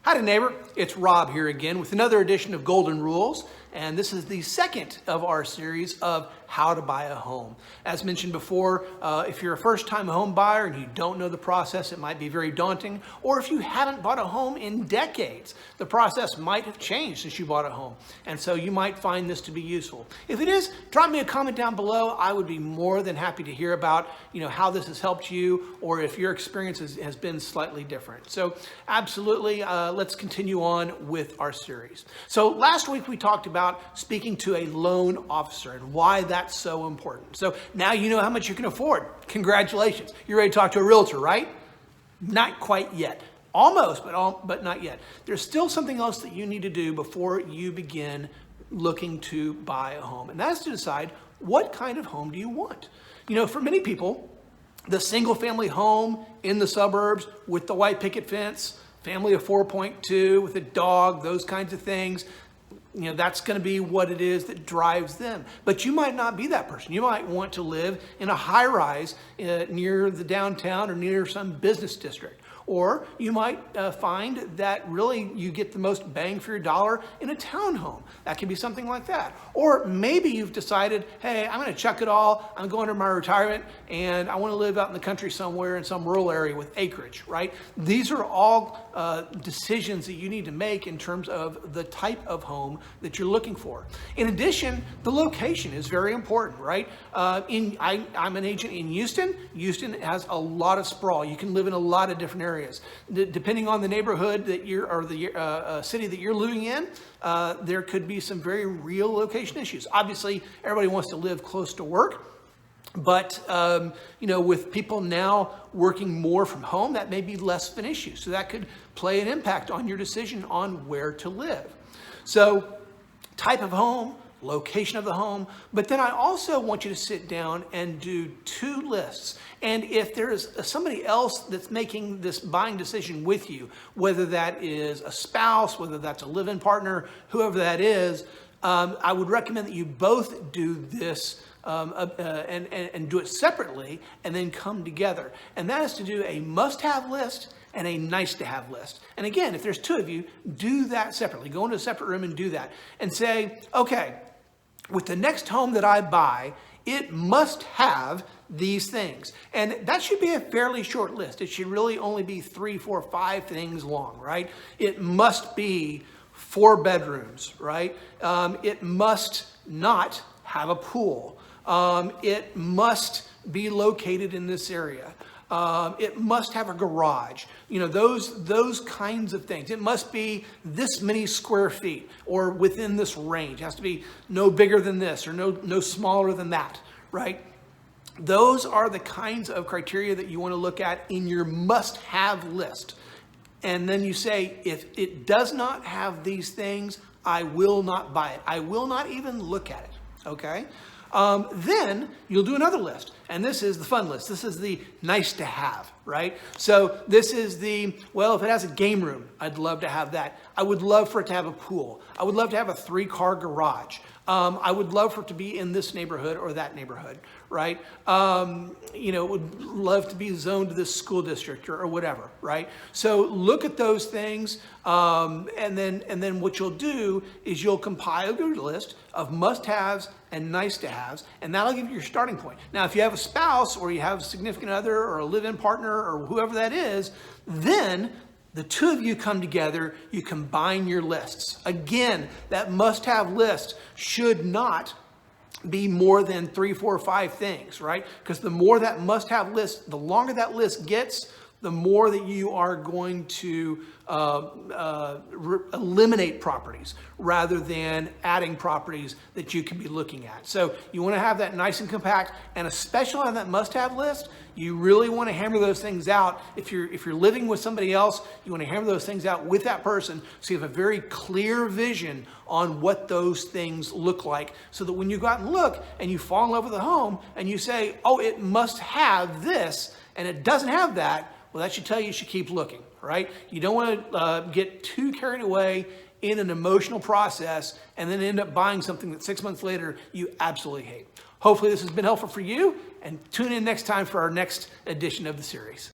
Howdy neighbor, it's Rob here again with another edition of Golden Rules, and this is the second of our series of how to buy a home. As mentioned before, if you're a first-time home buyer and you don't know the process, it might be very daunting, or if you haven't bought a home in decades, the process might have changed since you bought a home, and so you might find this to be useful. If it is, drop me a comment down below. I would be more than happy to hear about how this has helped you, or if your experience has been slightly different. So absolutely, let's continue on with our series. So last week we talked about speaking to a loan officer and why that's so important. So now you know how much you can afford. Congratulations. You're ready to talk to a realtor, right? Not quite yet. Almost, but not yet. There's still something else that you need to do before you begin looking to buy a home. And that's to decide, what kind of home do you want? For many people, the single family home in the suburbs with the white picket fence, family of 4.2 with a dog, those kinds of things, that's going to be what it is that drives them. But you might not be that person. You might want to live in a high rise near the downtown or near some business district. Or you might find that really you get the most bang for your dollar in a townhome. That can be something like that. Or maybe you've decided, hey, I'm going to chuck it all. I'm going to my retirement and I want to live out in the country somewhere in some rural area with acreage, right? These are all decisions that you need to make in terms of the type of home that you're looking for. In addition, the location is very important, right? I'm an agent in Houston. Houston has a lot of sprawl. You can live in a lot of different areas. Depending on the neighborhood that or the city that you're living in, there could be some very real location issues. Obviously, everybody wants to live close to work, but with people now working more from home, that may be less of an issue. So that could play an impact on your decision on where to live. So, type of home, location of the home, but then I also want you to sit down and do 2 lists. And if there is somebody else that's making this buying decision with you, whether that is a spouse, whether that's a live-in partner, whoever that is, I would recommend that you both do this and do it separately and then come together. And that is to do a must-have list and a nice-to-have list. And again, if there's 2 of you, do that separately. Go into a separate room and do that. And say, okay, with the next home that I buy, it must have these things. And that should be a fairly short list. It should really only be 3, 4, 5 things long, right? It must be 4 bedrooms, right? It must not have a pool. It must be located in this area. It must have a garage, those kinds of things. It must be this many square feet or within this range. It has to be no bigger than this or no smaller than that, right? Those are the kinds of criteria that you want to look at in your must-have list. And then you say, if it does not have these things, I will not buy it. I will not even look at it, okay? Then you'll do another list, and this is the fun list. This is the nice to have, right? So this is if it has a game room, I'd love to have that. I would love for it to have a pool. I would love to have a 3-car garage. I would love for it to be in this neighborhood or that neighborhood, right? Would love to be zoned to this school district or whatever, right? So look at those things, and then what you'll do is you'll compile your list of must-haves and nice-to-haves, and that'll give you your starting point. Now, if you have a spouse or you have a significant other or a live-in partner or whoever that is, then the 2 of you come together, you combine your lists. Again, that must-have list should not be more than 3, 4, 5 things, right? Because the more that must-have list, the longer that list gets, the more that you are going to eliminate properties rather than adding properties that you can be looking at. So you want to have that nice and compact, and especially on that must-have list, you really want to hammer those things out. If you're living with somebody else, you want to hammer those things out with that person so you have a very clear vision on what those things look like, so that when you go out and look and you fall in love with a home and you say, oh, it must have this, and it doesn't have that, well, that should tell you should keep looking, right? You don't want to get too carried away in an emotional process and then end up buying something that 6 months later you absolutely hate. Hopefully this has been helpful for you, and tune in next time for our next edition of the series.